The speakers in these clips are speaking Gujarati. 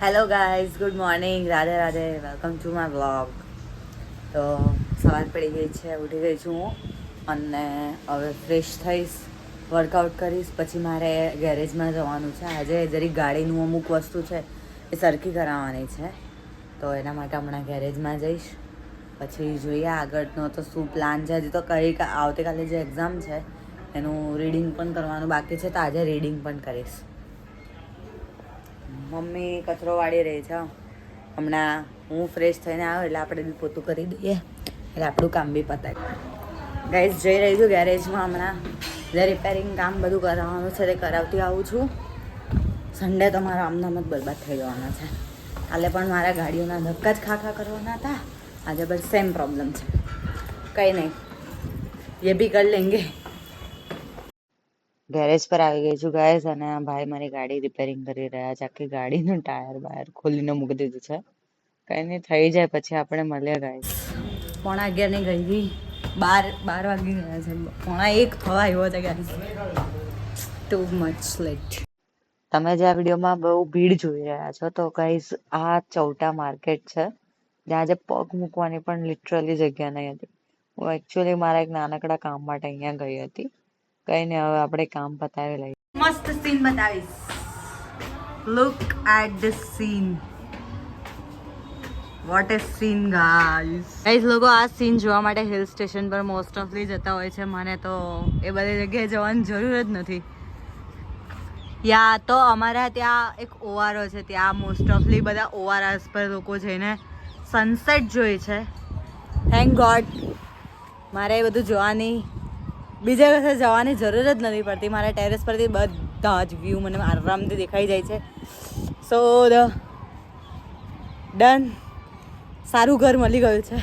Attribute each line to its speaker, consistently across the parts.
Speaker 1: Hello guys, good morning, Radhe Radhe, welcome to my vlog. તો સવાર પડી ગઈ છે, ઉઠી ગઈ છું હું અને હવે ફ્રેશ થઈશ, વર્કઆઉટ કરીશ, પછી મારે ગેરેજમાં જવાનું છે. આજે જરીક ગાડીનું અમુક વસ્તુ છે એ સરખી કરાવવાની છે, તો એના માટે હમણાં ગેરેજમાં જઈશ. પછી જોઈએ આગળનો તો શું પ્લાન છે. હજી તો આવતીકાલે જે એક્ઝામ છે એનું રીડિંગ પણ કરવાનું બાકી છે, તો આજે રીડિંગ પણ કરીશ. મમ્મી કચરો વાળી રહી છે. હમણાં હું ફ્રેશ થઈને આવ્યો એટલે આપણે બી પોતું કરી દઈએ એટલે આપણું કામ બી પતાય. ગાઈઝ જઈ રહી છું ગેરેજમાં હમણાં, જે રિપેરિંગ કામ બધું કરાવવાનું છે તે કરાવતી આવું છું. સન્ડે તો મારો આમનામ જ બરબાદ થઈ જવાનો છે. કાલે પણ મારા ગાડીઓના ધક્કા જ ખા કરવાના હતા, આજે બસ સેમ પ્રોબ્લેમ છે. કંઈ નહીં, એ બી કરી લેંગે. ગેરેજ પર આવી ગઈ છું ગાઈઝ, અને ભાઈ મારી ગાડી રિપેરિંગ કરી રહ્યા છે. આખી ગાડીનું ટાયર બાયર ખોલીને મૂકી દીધું છે. કંઈ નહીં, થઈ જાય પછી આપણે મળીએ ગાઈઝ. 11:15 ની ગઈ, 12 વાગી ગયા છે, 1:15 થવા આવ્યો છે ગાઈઝ. Too much late. તમે જે આ વિડીયોમાં બહુ ભીડ જોઈ રહ્યા છો તો ગાઈઝ આ ચૌટા માર્કેટ છે, જ્યાં આજે પગ મૂકવાની પણ લિટરલી જગ્યા નહીં હતી. હું એકચ્યુઅલી મારા એક નાનકડા કામ માટે અહીંયા ગઈ હતી. કઈ નહીં, હવે આપણે કામ પતાવી લઈએ. મસ્ત સીન બતાવીશ. Look at this scene. What a scene guys. Guys લોકો આ સીન જોવા માટે હિલ સ્ટેશન પર મોસ્ટ ઓફલી જતા હોય છે. મને તો એ બધી જગ્યાએ જવાની જરૂર જ નથી. યા તો અમારા ત્યાં એક ઓઆરઓ છે, ત્યાં મોસ્ટ ઓફલી બધા ઓઆરએસ પર લોકો જઈને સનસેટ જોઈ છે. થેન્ક ગોડ મારે એ બધું જોવાની બીજા કશે જવાની જરૂર જ નથી પડતી. મારા ટેરેસ પરથી બધા જ વ્યૂ મને આરામથી દેખાઈ જાય છે. સો ડન, સારું ઘર મળી ગયું છે.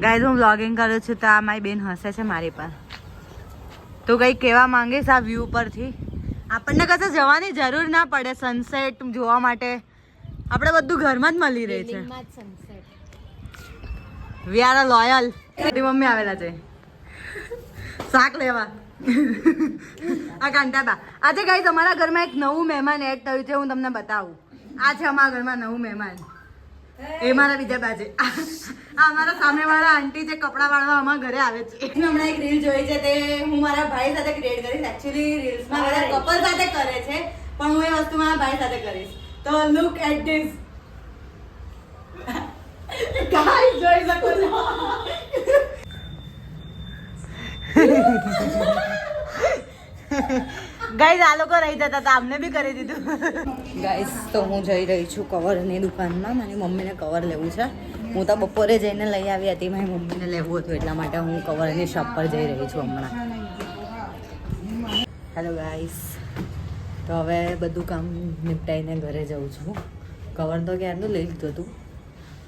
Speaker 1: ગાઈઝ હું વ્લોગિંગ કરું છું તો આ મારી બેન હસે છે મારી પર. તું કંઈક કહેવા માંગીશ આ વ્યૂ પરથી? આપણને કશે જવાની જરૂર ના પડે સનસેટ જોવા માટે, આપણે બધું ઘરમાં જ મળી રહે છે. We are loyal. મમ્મી આવેલા છે શાક લેવા. આ કાંતાબા. આજે ગાઈઝ અમારા ઘરમાં એક નવું મહેમાન એડ થયું છે, હું તમને બતાવું. આ છે અમારા ઘરમાં નવું મહેમાન, એ મારા બીજા બાજુ. આ અમારા સામેવાળા આંટી જે કપડાં વાળવા અમારા ઘરે આવે છે. હમણાં એક રીલ જોઈ છે, તે હું મારા ભાઈ સાથે ક્રિએટ કરીશ. એકચ્યુઅલી રીલ્સમાં બધા કપલ સાથે કરે છે, પણ હું એ વસ્તુ મારા ભાઈ સાથે કરીશ. તો લુક એટ ધીસ. ગાઈસ જોઈ શકો છો. ગાઈસ આ લોકો રહી જતા હતા, અમને બી કરી દીધું. ગાઈસ તો હું જઈ રહી છું કવરની દુકાનમાં. મારી મમ્મીને કવર લેવું છે. હું તો બપોરે જઈને લઈ આવી હતી, મારી મમ્મીને લેવું હતું, એટલા માટે હું કવરની શોપ પર જઈ રહી છું હમણાં. હેલો ગાઈસ, તો હવે બધું કામ નિપટાઈને ઘરે જાઉં છું. કવર તો ક્યારનું લઈ લીધું હતું,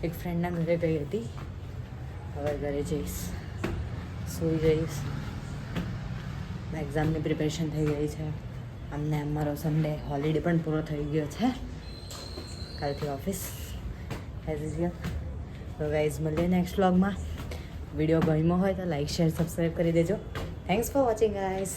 Speaker 1: એક ફ્રેન્ડના ઘરે ગઈ હતી. હવે ઘરે જઈશ, સૂઈ જઈશ. એક્ઝામની પ્રિપેરેશન થઈ ગઈ છે. અમને અમારો સન્ડે હોલિડે પણ પૂરો થઈ ગયો છે. કાલથી ઓફિસ એઝ યુઝ્યુઅલ. તો ગાઈઝ મળીએ નેક્સ્ટ વ્લોગમાં. વિડીયો ગમ્યો હોય તો લાઈક શેર સબસ્ક્રાઈબ કરી દેજો. Thanks for watching guys.